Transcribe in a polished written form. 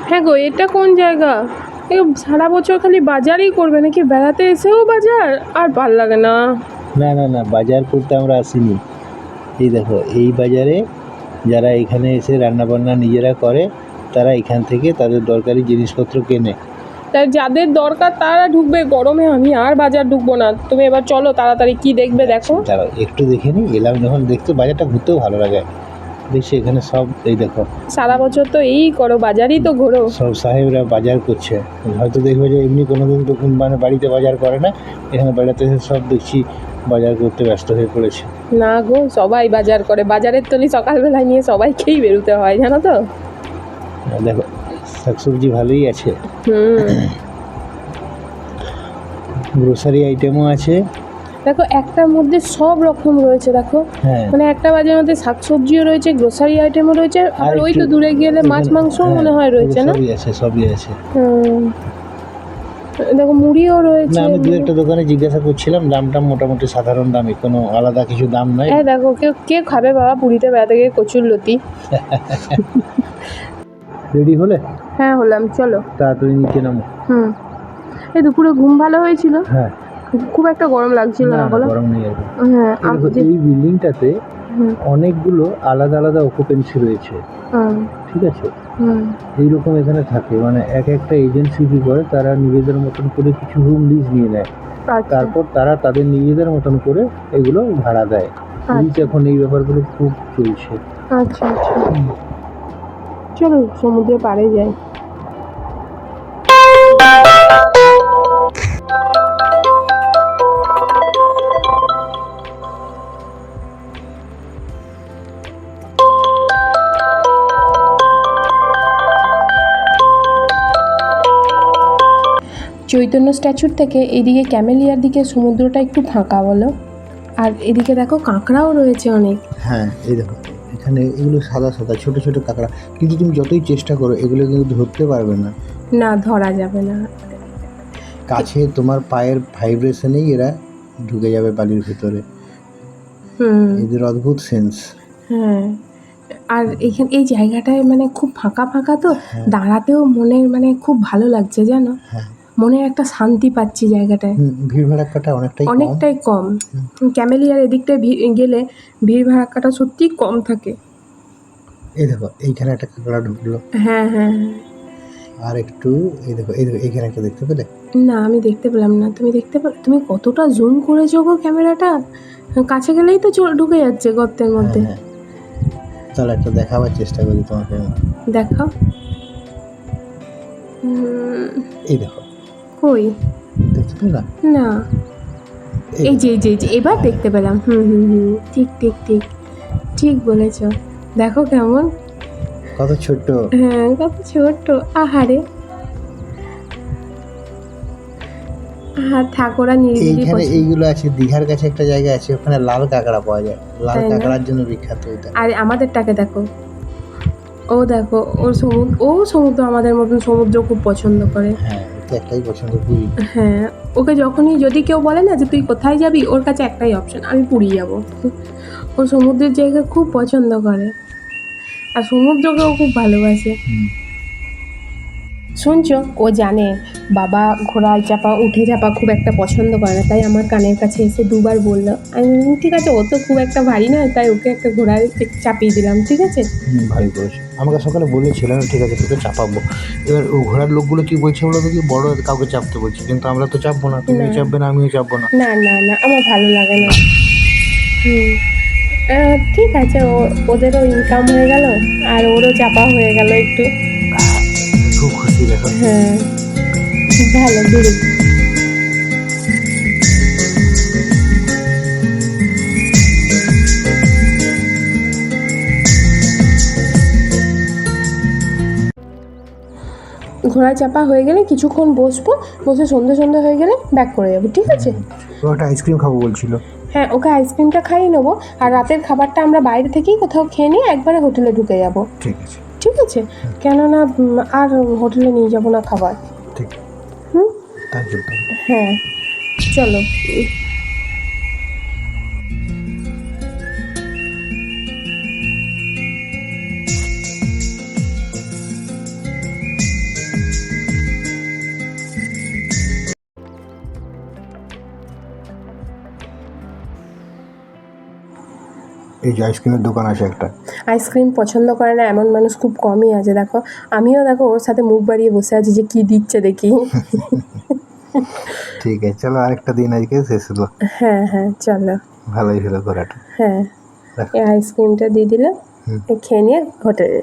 হ্যাঁ গো, এটা কোন জায়গা? এ সারা বছর খালি বাজারই করবে নাকি? বেড়াতে এসেও বাজার? আর ভাল লাগে না। না না না, বাজার করতে আমরা আসিনি। এই দেখো, এই বাজারে যারা এখানে এসে রান্নাবান্না নিজেরা করে তারা এখান থেকে তাদের দরকারি জিনিসপত্র কেনে। তাই যাদের দরকার তারা ঢুকবে, গরমে আমি আর বাজার ঢুকবো না। তুমি এবার চলো তাড়াতাড়ি, কি দেখবে দেখো। দাঁড়াও একটু দেখে নিই। এলাম যখন দেখতে, বাজারটা ঘুরতেও ভালো লাগে। বেশি এখানে সব এই দেখো, সারা বছর তো এই করো, বাজারই তো ঘোরো। সব সাহেবরা বাজার করছে। হয়তো দেখবে যে এমনি কোনোদিন তো মানে বাড়িতে বাজার করে না, এখানে বেড়াতে এসে সব দেখছি বাজার করতে ব্যস্ত হয়ে পড়েছে। না গো, সবাই বাজার করে। বাজারের তলি সকালবেলায় নিয়ে সবাইকেই বেরোতে হয়, জানো তো। দেখো শাকসবজি ভালোই আছে, গ্রোসারি আইটেমও আছে। দেখো একটার মধ্যে সব রকম রয়েছে, দেখো। হ্যাঁ, মানে একটা বাজারের মধ্যে শাকসবজিও রয়েছে, গ্রোসারি আইটেমও রয়েছে, আর ওই তো দূরে গেলে মাছ মাংস মনে হয় রয়েছে, না? সবই আছে, সবই আছে। দেখো মুড়িও রয়েছে। না, আমি দু একটা দোকানে জিজ্ঞাসা করছিলাম, দামটা মোটামুটি সাধারণ দামই, কোনো আলাদা কিছু দাম নাই। হ্যাঁ দেখো, কে খাবে বাবা পুরীতে বেড়াতে গিয়ে কচুর লতি। রেডি হলে? হ্যাঁ হলাম, চলো তাড়াতাড়ি নিচে নামো। এই দুপুরে ঘুম ভালো হয়েছিল? হ্যাঁ, খুব একটা গরম লাগছিল না, বলো? গরম নেই আর কি। হ্যাঁ, এই বিল্ডিংটাতে অনেকগুলো আলাদা আলাদা অকুপেন্সি রয়েছে, ঠিক আছে? এইরকম এখানে থাকে, মানে এক একটা এজেন্সি কি করে, তারা নিজেদের মতন করে কিছু রুম লিজ নিয়ে নেয়, তারপর তারা তাদের নিজেদের মতন করে এগুলো ভাড়া দেয়। এখন এই ব্যাপারগুলো খুব চলছে। আচ্ছা আচ্ছা, চলো সমুদ্রের পাড়ে যাই। চৈতন্য স্ট্যাচুর থেকে এইদিকে ক্যামেলিয়ার দিকে সমুদ্রটা একটু ফাঁকা, বলো? আর এদিকে দেখো কাঁকড়াও রয়েছে অনেক। হ্যাঁ, এই দেখো এখানে এগুলো সাদা সাদা ছোট ছোট কাঁকড়া, কিন্তু তুমি যতই চেষ্টা করো এগুলো কিন্তু ধরতে পারবে না। না, ধরা যাবে না। কাছে তোমার পায়ের ভাইব্রেশনেই এরা ঢুকে যাবে বালির ভিতরে। এদের অদ্ভুত সেন্স। হ্যাঁ, আর এখানে এই জায়গাটায় মানে খুব ফাঁকা ফাঁকা তো, দাঁড়াতেও মনে মানে খুব ভালো লাগছে, জানো। মনে একটা শান্তি পাচ্ছি জায়গাটায়। ভিড় ভাড়াক্কাটা অনেকটাই কম। ক্যামেলিয়ার এদিকটায় গেলে ভিড় ভাড়াক্কাটা সত্যিই কম থাকে। এই দেখো এইখানে একটা কাঁকড়া ঢুকলো। হ্যাঁ হ্যাঁ, আর একটু এই দেখো এইখানে একটা দেখতে পেলে? না, আমি দেখতে পেলাম না। তুমি দেখতে তুমি কতটা জুম করেছো গো ক্যামেরাটা। কাছে গেলেই তো ঢুকে যাচ্ছে গর্তের মধ্যে। তাহলে একটা দেখাবার চেষ্টা করি তোমাকে। দেখাও। এই দেখো, কই দেখতে পেলে? না, এই যে এবার দেখতে পেলাম। ঠিক ঠিক ঠিক ঠিক বলেছ। দেখো কেমন, কত ছোট। হ্যাঁ কত ছোট্ট। আহারে, ঠাকুরা নিরিবিলি। এইগুলো আছে দীঘার কাছে একটা জায়গা আছে, ওখানে লাল কাঁকড়া পাওয়া যায়। লাল কাঁকড়ার জন্য বিখ্যাত ওইটা। আর আমাদেরটাকে দেখো, ও দেখো সমুদ্র আমাদের মতন সমুদ্র খুব পছন্দ করে। হ্যাঁ, তো একটাই পছন্দ, পুরী। হ্যাঁ, ওকে যখনই যদি কেউ বলে না যে তুই কোথায় যাবি, ওর কাছে একটাই অপশন, আমি পুরী যাব। ও সমুদ্রের জায়গা খুব পছন্দ করে, আর সমুদ্রকেও খুব ভালোবাসে। শুনছো, ও জানে বাবা ঘোড়ায় চাপা উঠে চাপা খুব একটা পছন্দ করে না, তাই আমার কানের কাছে এসে দুবার বললো। আমি ঠিক আছে, ও তো খুব একটা ভারী নয়, তাই ওকে একটা ঘোড়ায় চাপিয়ে দিলাম, ঠিক আছে। ভারী করেছে। আমাকে সকালে বলেছিলাম ঠিক আছে তোকে চাপাবো। এবার ও ঘোড়ার লোকগুলো কি বলছে বলো তো, কি বড় কাউকে চাপতে বলছে, কিন্তু আমরা তো চাপবো না। তুমি চাপবে না, আমিও চাপবো না। না না না, আমার ভালো লাগে না। ঠিক আছে, ওদেরও ইনকাম হয়ে গেল, আর ওরও চাপা হয়ে গেল একটু। খুব খুশি দেখো। হ্যাঁ, ভালো ঘুরে। ঘোড়া চাপা হয়ে গেলে কিছুক্ষণ বসবো, বসে সন্ধে হয়ে গেলে ব্যাক করে যাবো, ঠিক আছে। ও একটা আইসক্রিম খাবো বলছিল। হ্যাঁ, ওকে আইসক্রিমটা খাইয়ে নেবো, আর রাতের খাবারটা আমরা বাইরে থেকেই কোথাও খেয়ে নিয়ে একবারে হোটেলে ঢুকে যাবো। ঠিক আছে, ঠিক আছে, কেননা আর হোটেলে নিয়ে যাবো না খাবার। ঠিক। হ্যাঁ, চলো। এই যে আইসক্রিমের দোকান আছে একটা, আইসক্রিম পছন্দ করে না এমন মানুষ খুব কমই আছে। দেখো আমিও দেখো ওর সাথে মুখ বাড়িয়ে বসে আছি যে কি দিচ্ছে দেখি। ঠিক আছে চলো আরেকটা দিন আজকে শেষ হলো, হ্যাঁ হ্যাঁ চলো। ভালোই হলো ঘোরাটা। হ্যাঁ রাখো। এই আইসক্রিমটা দিয়ে দিলে, খেয়ে নিয়ে হোটেলে।